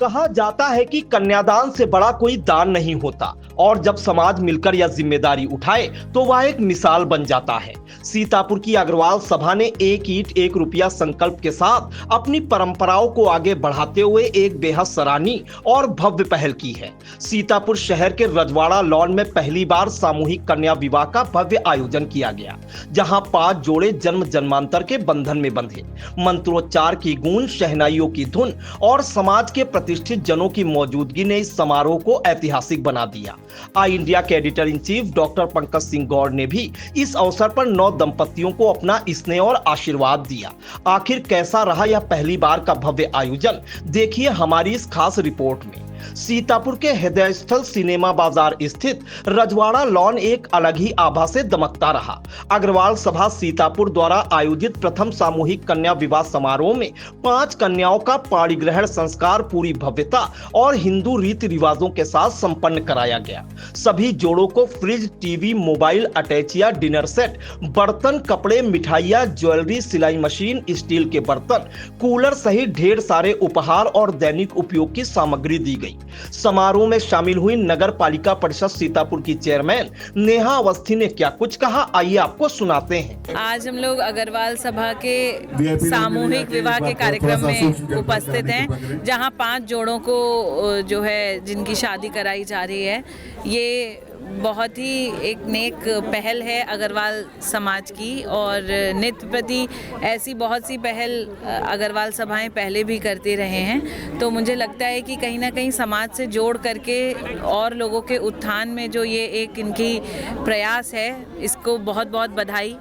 कहा जाता है कि कन्यादान से बड़ा कोई दान नहीं होता और जब समाज मिलकर यह जिम्मेदारी उठाए तो वह एक मिसाल बन जाता है। सीतापुर की अग्रवाल सभा ने एक ईंट एक रुपया संकल्प के साथ अपनी परंपराओं को आगे बढ़ाते हुए एक बेहद सराहनीय और भव्य पहल की है। सीतापुर शहर के रजवाड़ा लॉन में पहली बार सामूहिक कन्या विवाह का भव्य आयोजन किया गया, जहां 5 जोड़े जन्म जन्मांतर के बंधन में बंधे। मंत्रोच्चार की गूंज, शहनाइयों की धुन और समाज के प्रतिष्ठित जनों की मौजूदगी ने इस समारोह को ऐतिहासिक बना दिया। आई इंडिया के editor in chief doctor Pankaj Singh Gaur ने भी इस अवसर पर 9 दंपतियों को अपना स्नेह और आशीर्वाद दिया। आखिर कैसा रहा यह पहली बार का भव्य आयोजन, देखिए हमारी इस खास रिपोर्ट में। सीतापुर के हृदय स्थल सिनेमा बाजार स्थित रजवाड़ा लॉन एक अलग ही आभा से दमकता रहा। अग्रवाल सभा सीतापुर द्वारा आयोजित प्रथम सामूहिक कन्या विवाह समारोह में 5 कन्याओं का पाणी ग्रहण संस्कार पूरी भव्यता और हिंदू रीति रिवाजों के साथ संपन्न कराया गया। सभी जोड़ों को फ्रिज, टीवी, मोबाइल, अटैचिया, डिनर सेट, बर्तन, कपड़े, मिठाइयां, ज्वेलरी, सिलाई मशीन, स्टील के बर्तन, कूलर सहित ढेर सारे उपहार और दैनिक उपयोग की सामग्री दी गई। समारोह में शामिल हुई नगर पालिका परिषद सीतापुर की चेयरमैन नेहा अवस्थी ने क्या कुछ कहा, आइए आपको सुनाते हैं। आज हम लोग अग्रवाल सभा के सामूहिक विवाह के कार्यक्रम में उपस्थित हैं, जहां 5 जोड़ों को जो है जिनकी शादी कराई जा रही है। ये बहुत ही एक नेक पहल है अग्रवाल समाज की और नित्य प्रति ऐसी बहुत सी पहल अग्रवाल सभाएं पहले भी करते रहे हैं। तो मुझे लगता है कि कहीं ना कहीं समाज से जोड़ करके और लोगों के उत्थान में जो ये एक इनकी प्रयास है, इसको बहुत बहुत बधाई।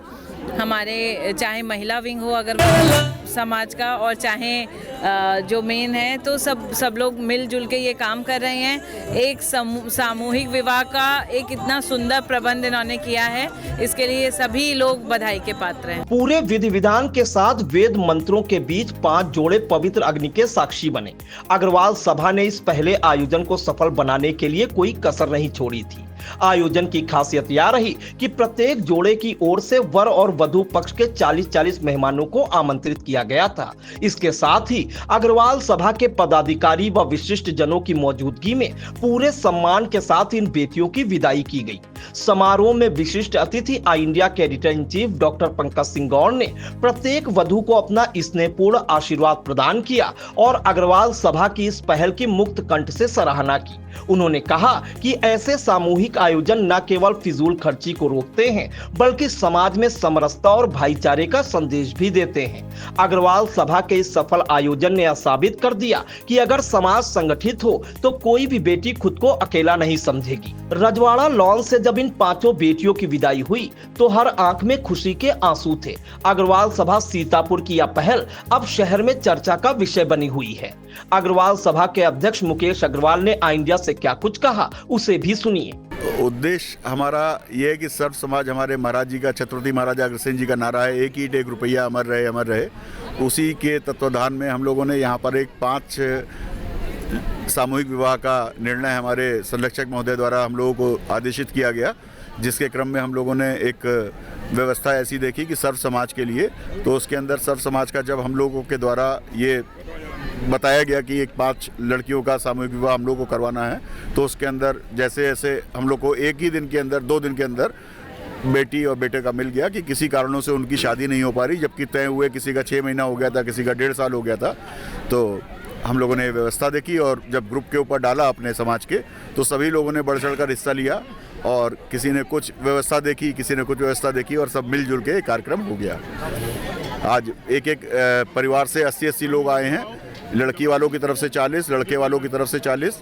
हमारे चाहे महिला विंग हो अग्रवाल समाज का और चाहे जो मेन है, तो सब लोग मिलजुल के ये काम कर रहे हैं। एक सामूहिक विवाह का एक इतना सुंदर प्रबंध इन्होंने किया है, इसके लिए सभी लोग बधाई के पात्र हैं। पूरे विधि विधान के साथ वेद मंत्रों के बीच 5 जोड़े पवित्र अग्नि के साक्षी बने। अग्रवाल सभा ने इस पहले आयोजन को सफल बनाने के लिए कोई कसर नहीं छोड़ी थी। आयोजन की खासियत यह रही कि प्रत्येक जोड़े की ओर से वर और वधु पक्ष के 40-40 मेहमानों को आमंत्रित किया गया था। इसके साथ ही अग्रवाल सभा के पदाधिकारी व विशिष्ट जनों की मौजूदगी में पूरे सम्मान के साथ इन बेटियों की विदाई की गई। समारोह में विशिष्ट अतिथि आई इंडिया के editor in chief doctor Pankaj Singh Gaur ने प्रत्येक वधु को अपना स्नेहपूर्ण आशीर्वाद प्रदान किया और अग्रवाल सभा की इस पहल की मुक्त कंठ से सराहना की। उन्होंने कहा कि ऐसे सामूहिक आयोजन न केवल फिजूल खर्ची को रोकते हैं, बल्कि समाज में समरसता और भाईचारे का संदेश भी देते हैं। अग्रवाल सभा के इस सफल आयोजन ने यह साबित कर दिया कि अगर समाज संगठित हो तो कोई भी बेटी खुद को अकेला नहीं समझेगी। रजवाड़ा लॉन से जब इन 5 बेटियों की विदाई हुई तो हर आंख में खुशी के आंसू थे। अग्रवाल सभा सीतापुर की यह पहल अब शहर में चर्चा का विषय बनी हुई है। अग्रवाल सभा के अध्यक्ष मुकेश अग्रवाल ने आई इंडिया से क्या कुछ कहा, उसे भी सुनिए। उद्देश्य हमारा ये है कि सर्व समाज, हमारे महाराज जी का, छत्रपति महाराजा अग्रसेन जी का नारा है, एक ईंट एक रुपया अमर रहे अमर रहे। उसी के तत्वाधान में हम लोगों ने यहाँ पर एक 5 सामूहिक विवाह का निर्णय हमारे संरक्षक महोदय द्वारा हम लोगों को आदेशित किया गया, जिसके क्रम में हम लोगों ने एक व्यवस्था ऐसी देखी कि सर्व समाज के लिए, तो उसके अंदर सर्व समाज का जब हम लोगों के द्वारा ये बताया गया कि एक 5 लड़कियों का सामूहिक विवाह हम लोग को करवाना है, तो उसके अंदर जैसे जैसे हम लोग को एक ही दिन के अंदर, 2 दिन के अंदर बेटी और बेटे का मिल गया कि किसी कारणों से उनकी शादी नहीं हो पा रही, जबकि तय हुए किसी का 6 महीना हो गया था, किसी का 1.5 साल हो गया था। तो हम लोगों ने व्यवस्था देखी और जब ग्रुप के ऊपर डाला अपने समाज के, तो सभी लोगों ने बढ़ चढ़कर हिस्सा लिया और किसी ने कुछ व्यवस्था देखी, किसी ने कुछ व्यवस्था देखी और सब मिलजुल के कार्यक्रम हो गया। आज एक परिवार से 80-80 लोग आए हैं, लड़की वालों की तरफ से 40, लड़के वालों की तरफ से 40,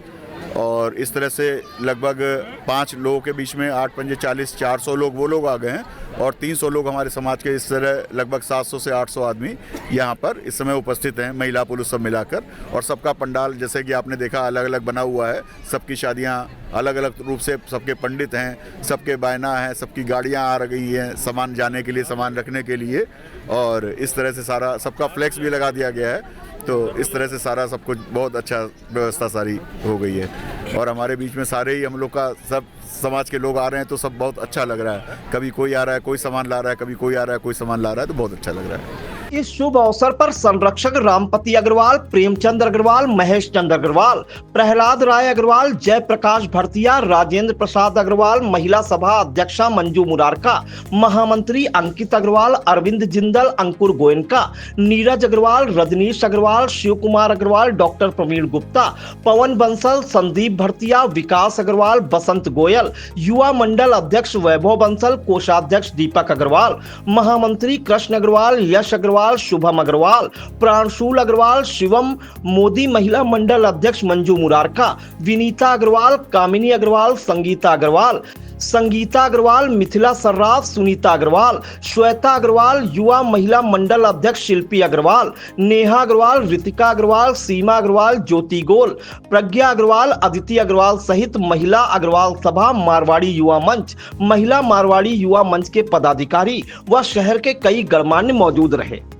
और इस तरह से लगभग 5 लोगों के बीच में 8 पंजे 40, 400 लोग वो लोग आ गए हैं और 300 लोग हमारे समाज के, इस तरह लगभग 700 से 800 आदमी यहाँ पर इस समय उपस्थित हैं, महिला पुरुष सब मिलाकर। और सबका पंडाल जैसे कि आपने देखा अलग अलग बना हुआ है, सबकी शादियाँ अलग अलग रूप से, सबके पंडित हैं, सबके बायना हैं, सबकी गाड़ियाँ आ रही हैं सामान जाने के लिए, सामान रखने के लिए, और इस तरह से सारा सबका फ्लैक्स भी लगा दिया गया है। तो इस तरह से सारा सब कुछ बहुत अच्छा व्यवस्था सारी हो गई है और हमारे बीच में सारे ही हम लोग का सब समाज के लोग आ रहे हैं, तो सब बहुत अच्छा लग रहा है। कभी कोई आ रहा है, कोई सामान ला रहा है, कभी कोई आ रहा है, कोई सामान ला रहा है, तो बहुत अच्छा लग रहा है। इस शुभ अवसर पर संरक्षक रामपति अग्रवाल, प्रेमचंद अग्रवाल, महेश चंद्र अग्रवाल, प्रहलाद राय अग्रवाल, जयप्रकाश भरतिया, राजेंद्र प्रसाद अग्रवाल, महिला सभा अध्यक्षा मंजू मुरारका, महामंत्री अंकित अग्रवाल, अरविंद जिंदल, अंकुर गोयनका, नीरज अग्रवाल, रजनीश अग्रवाल, शिव कुमार अग्रवाल, डॉक्टर प्रवीण गुप्ता, पवन बंसल, संदीप भरतिया, विकास अग्रवाल, बसंत गोयल, युवा मंडल अध्यक्ष वैभव बंसल, कोषाध्यक्ष दीपक अग्रवाल, महामंत्री कृष्ण अग्रवाल, यश अग्रवाल, शुभम अग्रवाल, प्रांशुल अग्रवाल, शिवम मोदी, महिला मंडल अध्यक्ष मंजू मुरारका, विनीता अग्रवाल, कामिनी अग्रवाल, संगीता अग्रवाल, मिथिला सर्राफ, सुनीता अग्रवाल, श्वेता अग्रवाल, युवा महिला मंडल अध्यक्ष शिल्पी अग्रवाल, नेहा अग्रवाल, रितिका अग्रवाल, सीमा अग्रवाल, ज्योति गोल, प्रज्ञा अग्रवाल, अदिति अग्रवाल सहित महिला अग्रवाल सभा, मारवाड़ी युवा मंच, महिला मारवाड़ी युवा मंच के पदाधिकारी व शहर के कई गणमान्य मौजूद रहे।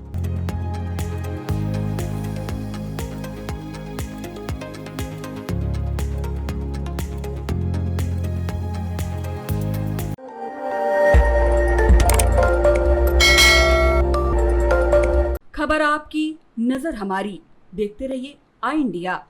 खबर आपकी, नजर हमारी। देखते रहिए आई इंडिया।